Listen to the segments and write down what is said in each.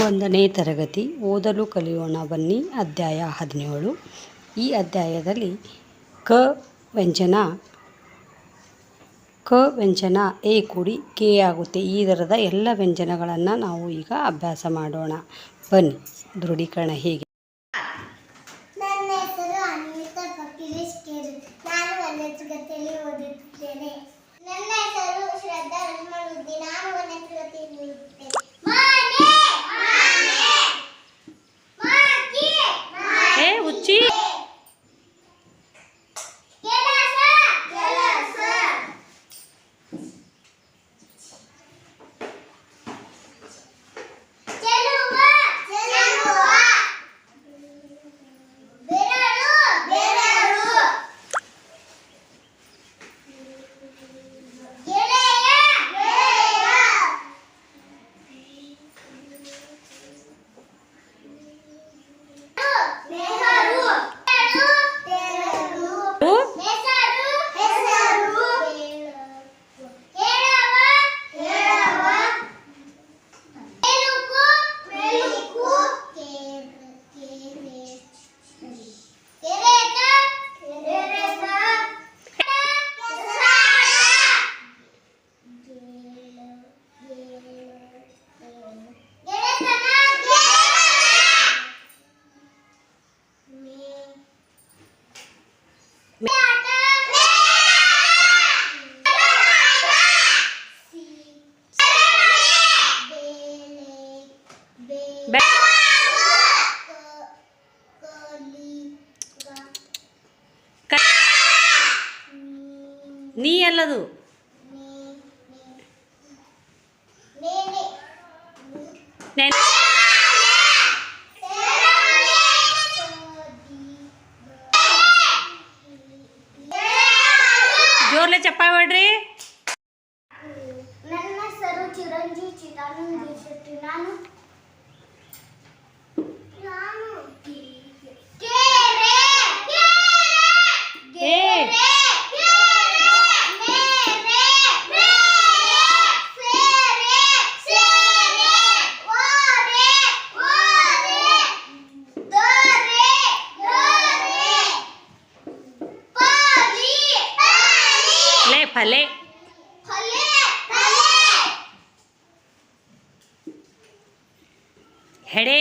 ಒಂದನೇ ತರಗತಿ ಓದಲು ಕಲಿಯೋಣ ಬನ್ನಿ. ಅಧ್ಯಾಯ 17. ಈ ಅಧ್ಯಾಯದಲ್ಲಿ ಕ ವ್ಯಂಜನ ಎ ಕೂಡಿ ಕೆ ಆಗುತ್ತೆ. ಈ ಥರದ ಎಲ್ಲ ವ್ಯಂಜನಗಳನ್ನು ನಾವು ಈಗ ಅಭ್ಯಾಸ ಮಾಡೋಣ ಬನ್ನಿ. ದೃಢೀಕರಣ ಹೇಗೆ? ನನ್ನ ಹೆಸರು ಅನ್ವಿತಾ ಫಕೀರೇಶ್ ಕೇರಿ. ನಾನು 1ನೇ ತರಗತಿಯಲ್ಲಿ ಓದುತ್ತಿದ್ದೇನೆ. ನನ್ನ ಹೆಸರು ಶ್ರದ್ಧಾ ರಜ್ಮಳುದ್ದಿ. ನಾನು 1ನೇ ತರಗತಿಯಲ್ಲಿ ಓದುತ್ತೇನೆ. ಹುಚ್ಚಿ ನೀ ಎಲ್ಲದು ಜೋರ್ಲೆ ಚಪ್ಪಾಳೆ ಹೊಡ್ರಿ. ನನ್ನ ಹೆಸರು ಚಿರಂಜೀವಿ ಚಿದಾನಂದ ಶೆಟ್ಟಿ. ನಾನು ಫಲೆ ಹೆಡೆ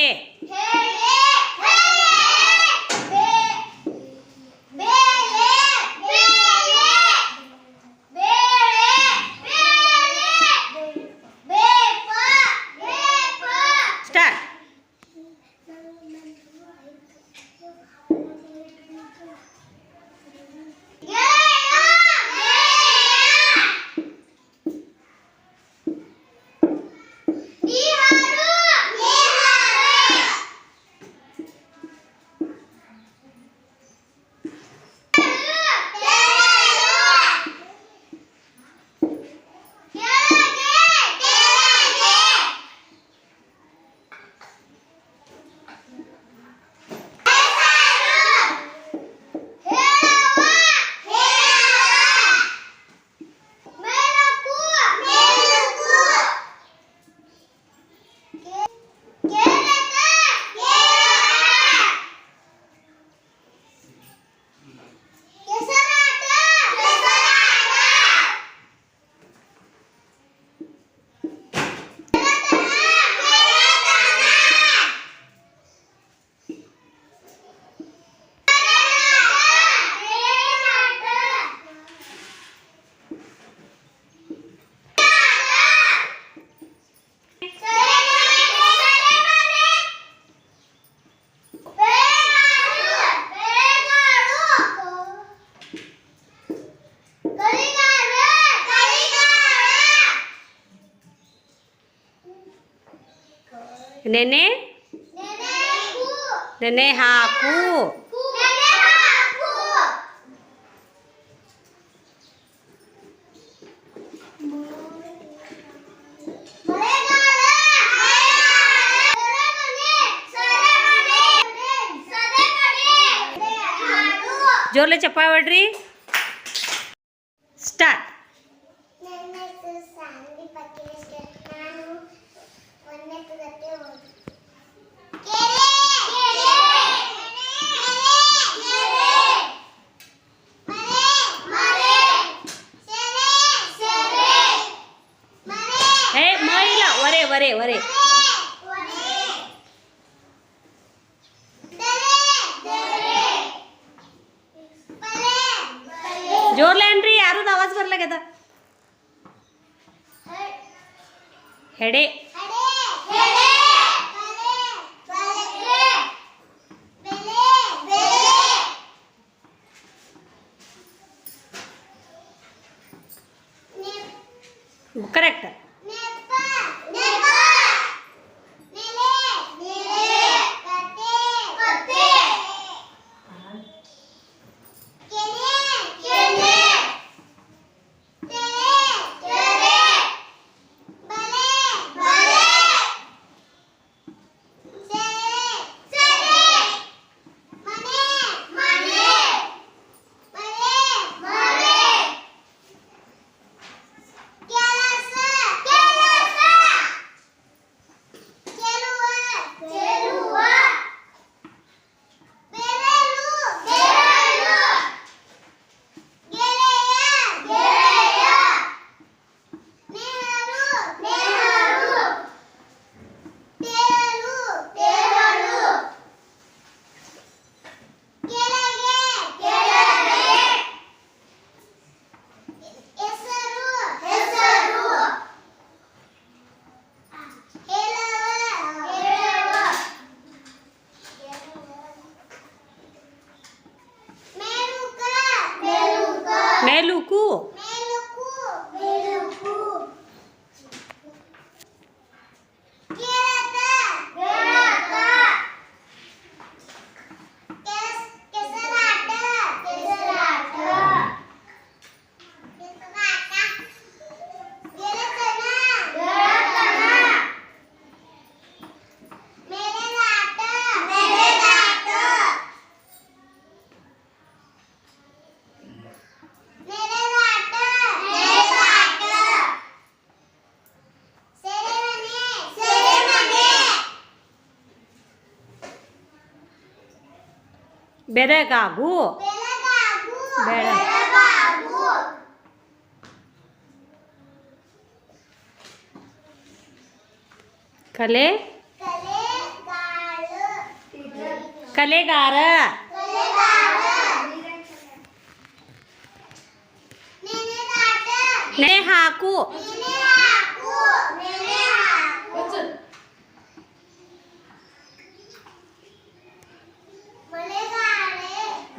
ಸ್ಟಾರ್ಟ್. ನೆನೆ ನೆನೆ ಹಾಕು. ಜೋರ್ಲೆ ಚಪ್ಪಾಳೆ ಹೊಡ್ರಿ. ಸ್ಟಾರ್ಟ್. ನನ್ನ ಹೆಸರು ಸಾನ್ವಿ ಫಕೀರೇಶ್. ನಾನು 1ನೇ ತರಗತಿ ಓದುತ್ತೇನೆ. ವರೆ ವರೆ ಜೋರ್ಲೇನ್ರಿ ಯಾರದು ಆವಾಜ್ ಬರ್ಲಾಗ್ಯದ ಹೆಡೆ ಕರೆಕ್ಟ್ ಮೇಲುಕು ಬೆರಗಾಗು ಬೆಳ ಕಲೆ ಕಲೆಗಾರ ನೆ ಹಾಕು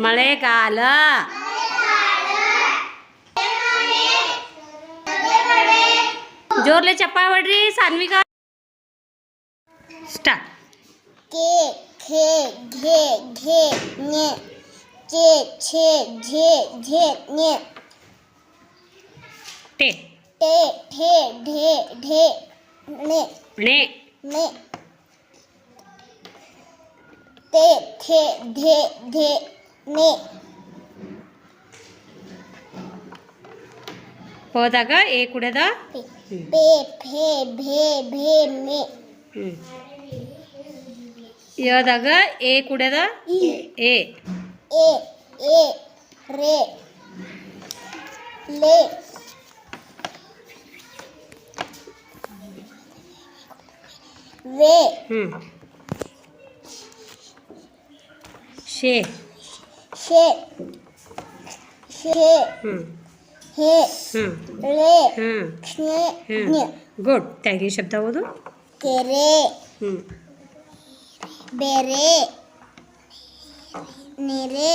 ಮಳೆಗಾಲ ಜೋರ್ಲೆ ಚಪ್ಪಾಳೆ ಹೊಡ್ರಿ ಸಾನ್ವಿಕಾ ಸ್ಟಾರ್ಟ್ के खे घे घे ञे चे छे झे झे ञे ಟೆ टे ठे ढे ढे णे ಣೆ ने ते थे ढे ढे ने ಹೋದಾಗ ಏ ಕುಡದ पे फे भे भे मे ಯದಾಗ ಏ ಕುಡದ ಎ ए रे ले वे ಶೇ शे शे हे ले ಕ್ಷೆ ಜ್ಞ ಗುಡ್ ತ್ಯಾಗಿ ಶಬ್ದ ಓದು ಕೆರೆ ಬೆರೆ ನೆರೆ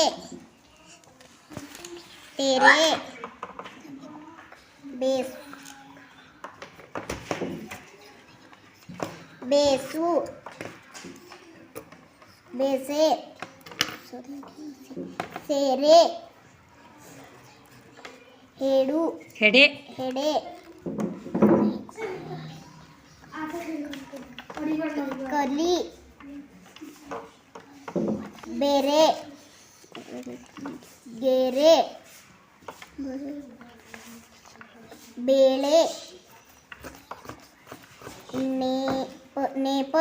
ತೆರೆ ಬೇಸ್ ಬೇಸು ಬೇಸೆ ಸೇರೆ ಹೇಡು ಹೆಡೆ ಹೆಡೆ ಕಲಿ ಬೇರೆ ಗೆರೆ ಬೇಳೆ ನೇಪ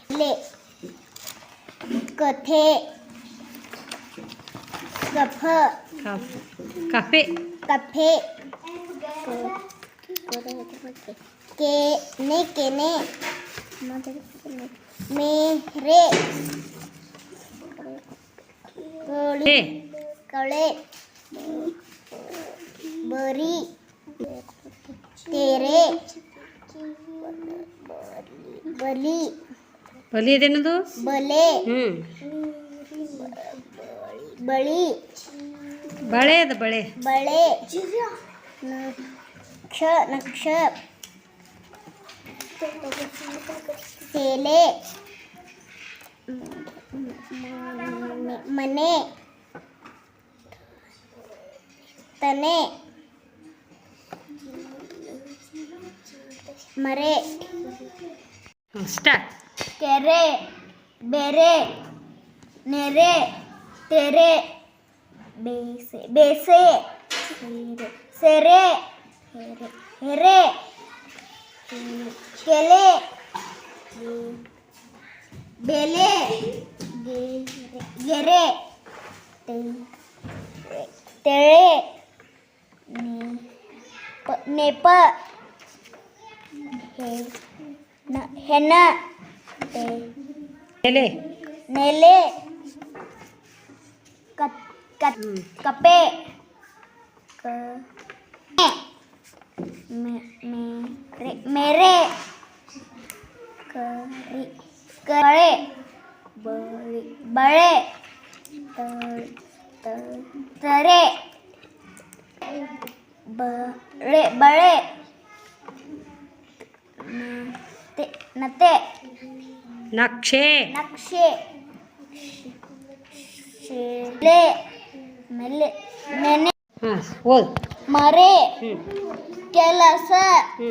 ले कथे कफ ಕಫ್ ಕಫೆ ಕಫೆ ಕೆನೆ ಕೆನೆ ಮೇರೆ ಹೇ ಕಳೆ ಬರಿ ತೆರೆ ಬಲಿ ಬಲಿ ಅದೇನದು ಬಲೆ ಹ್ಞೂ ಬಳಿ ಬಳೆ ಅದು ಬಳೆ ಬಳೆ ನಕ್ಷ ನಕ್ಷ ಸೇಲೆ ಮನೆ ತನೆ ಮರೆ ಸ್ಟಾರ್ಟ್ ಕೆರೆ ಬೆರೆ ನೆರೆ ತೆರೆ ಬೇಸೆ ಬೇಸೆ ಸೆರೆ ಹೆರೆ ಕೆಲೆ ಬೆಲೆ ಗೆರೆ ತೆಳೆ ನೆಪ ಹೆಣ ಎಲೆ ನೆಲೆ ಕಪ್ಪೆ ಮೇರೆ ಕರೆ ಬಳೆ ತರೆ ಬಳೆ ನತೆ ನಕ್ಷೆ ನಕ್ಷೆ ಶೆಲೆ ಮೆಲೆ ನೆನೆ ಹಾಂ ಓದು ಮರೆ ಹ್ಞೂ ಕೆಲಸ ಹ್ಞೂ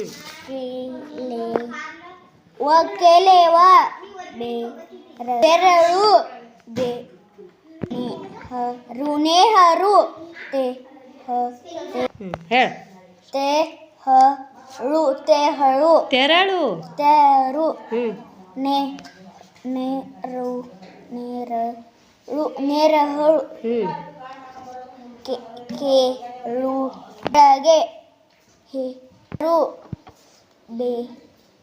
ಕೆಲೆವ ಬೆರಳು ನೇಹರು ಹೇಳು ತೆಹಳು ತೆರಳು ತೆರು ಹ್ಞೂ ನೇರಹಳು ಹ್ಞೂ ಕೇಳು ಡಗೆ ಹೆರು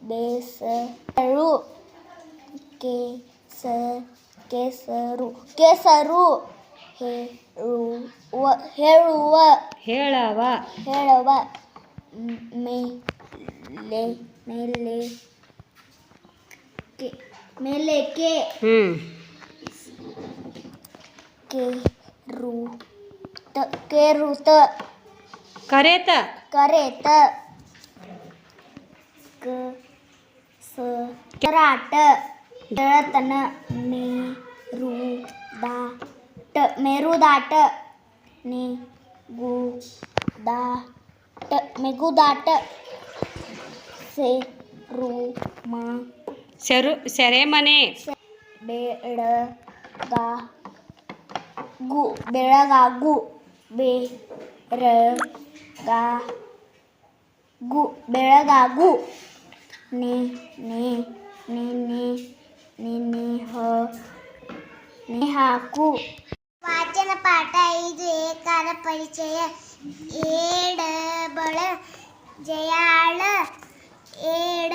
ಬೇಸರು ಕೆಸರು ಹೇಳುವ ಹೇಳವ ಮೇಲೆಕ್ಕೆ ಹ್ಞೂ ಕೇರುತ ಕರೇತ ಕರೆತ ಕೆರಾಟ ಗೆಳತನ ಮೇರುದಾಟ ಮೆಗುದಾಟ ಸೆರೆಮನೆ ಬೆಳಗಾಗು ಬೆಳಗಾಗು ಹಾಕು ವಾಚನ ಪಾಠ 5 ಏಕಾರ ಪರಿಚಯ ಏಡಬಳ ಜಯಾಳ ಏಡ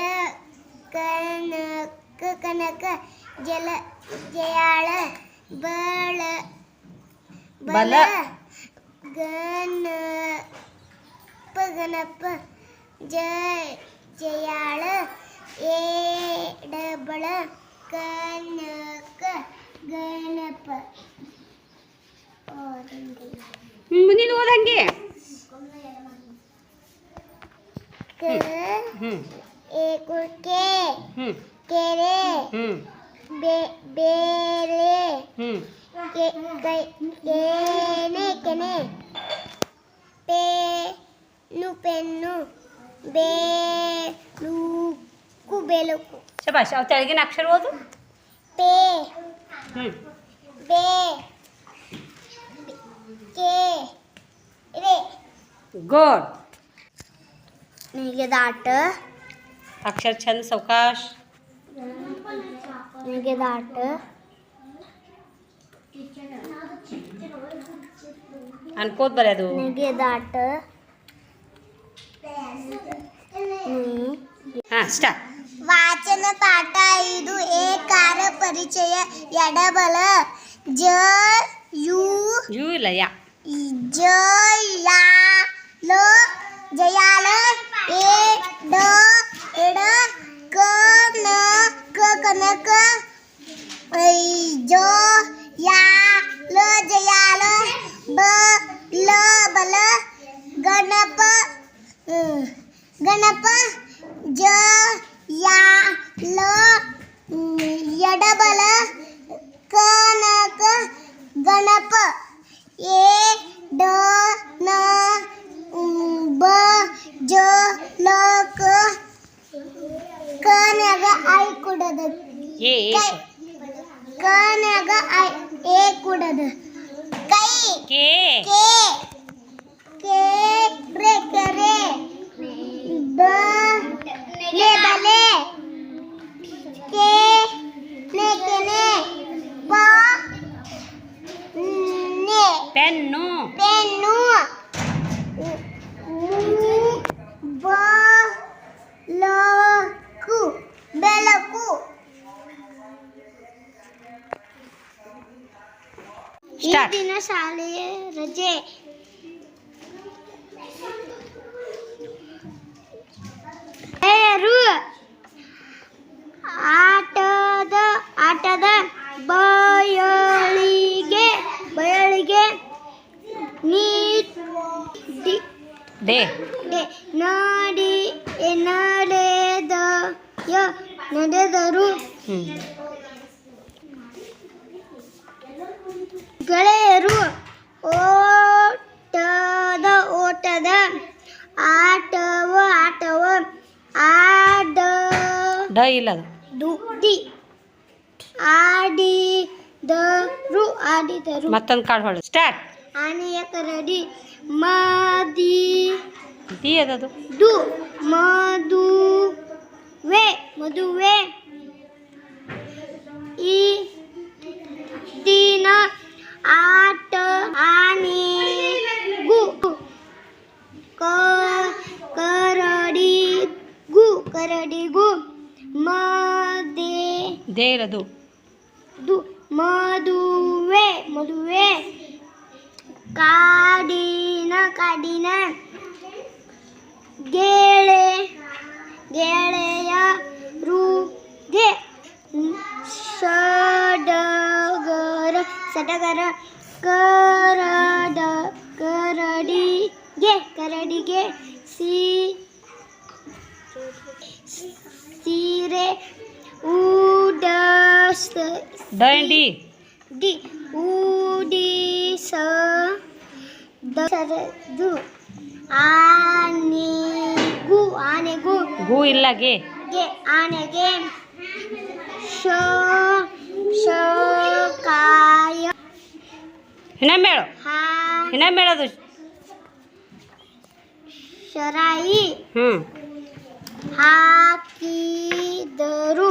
ಕನಕ ಜಲ ಜಯಾಳ ಬಳ ಬಲ ಗಣಪ ಜಯಾಳ ಏಡಬಳ ಕನಕ ಗಣಪ ನೀನು ಓದಂಗೆ ಹ್ಞೂ ಕೆರೆ ಹ್ಞೂ ಬೇರೆ ಹ್ಞೂ ಕೆನೆ ಪೆನ್ನು ಬೆಲುಕು ಶಬಾಷ್ ಅವು ತೆಳಗಿನ ಅಕ್ಷರ ಓದು ಪೇ ಹ್ಞೂ ಬೇ ಕೆ ರೇ ಗುಡ್ ನಿಗೆದಾಟ ಅಕ್ಷರ ಚಂದ ಸಾವಕಾಶ ನಿಗೆದಾಟ ಅನ್ಕೋತ ಬರೆಯೋದು. ನೆಗೆದಾಟ ಹಾಂ ಸ್ಟಾರ್ಟ್. ವಾಚನ ಪಾಠ 5 ಏಕಾರ ಪರಿಚಯ ಎಡಬಲ ಜ ಯು ಯು ಇಲ್ಲ ಯಾ. ಜಯಾಲ ಜಯಾಲ ಎ ಡ ಎಡ ಕ ನ ಕ ಕನಕ ಜ ಯಾ ಲ ಜಯಾಲ ಬ ಲ ಬಲ ಗಣಪ ಗಣಪ ಜ ಯಾ ಲ ಎಡಬಲ ಕನಕ ಗಣಪ ಎ ಡ ನ ಬ ಜ ಲ ಕ ಕನ್ಯಾಗ ಐ ಕುಡದ ಏ ಕನ್ಯಾಗ ಐ ಎ ಕುಡದ ಕೈ ಕೆ ಕೆ ಕೆ ರೆ ಕೆರೆ ಬ ಲೆ ಬಲೆ ಕೆ ನೆ ಕೆನೆ ಪ ನೆ ಪೆನ್ನು ಪೆನ್ನು ಬ ಲ ಕು ಬೆಳಕು ಈ ಸ್ಟಾರ್ಟ್. ದಿನ ಶಾಲೆಯ ರಜೆ ಆಟದ ಬಯಲಿಗೆ ಡೆ ನಡೆದರು ಹ್ಞೂ ಗೆಳೆಯರು ಓಟದ ಆಟವ ಆಡ ಡ ಇಲ್ಲ ಅದು. ದುಡ್ಡಿ ಆಡಿದರು ಮತ್ತೊಂದು ಕಾರ್ಡ್ ಹೊಳ್ಳಿ ಸ್ಟಾರ್ಟ್. ಆನೆಯ ಕರಡಿ ದಿ ಅದದು. ಮದುವೆ ಈ ದಿನ ಆಟ ಆನೆಗೂ ಕರಡಿಗೂ ದೇ ಇರೋದು. ಮದುವೆ ಕಾಡಿನ ಗೆಳೆಯರುಗೆ ಸಡಗರ ಕರಡಿಗೆ ಸೀರೆ ಉಡಿಸದು ಆನೆಗೂ ಗು ಇಲ್ಲ ಗೆ. ಆನೆಗೆ ಕಾಯ ಇನ್ನೊಮ್ಮೆ ಹೇಳೋದು. ಶರಾಯಿ ಹ್ಞೂ ಹಾಕಿದರು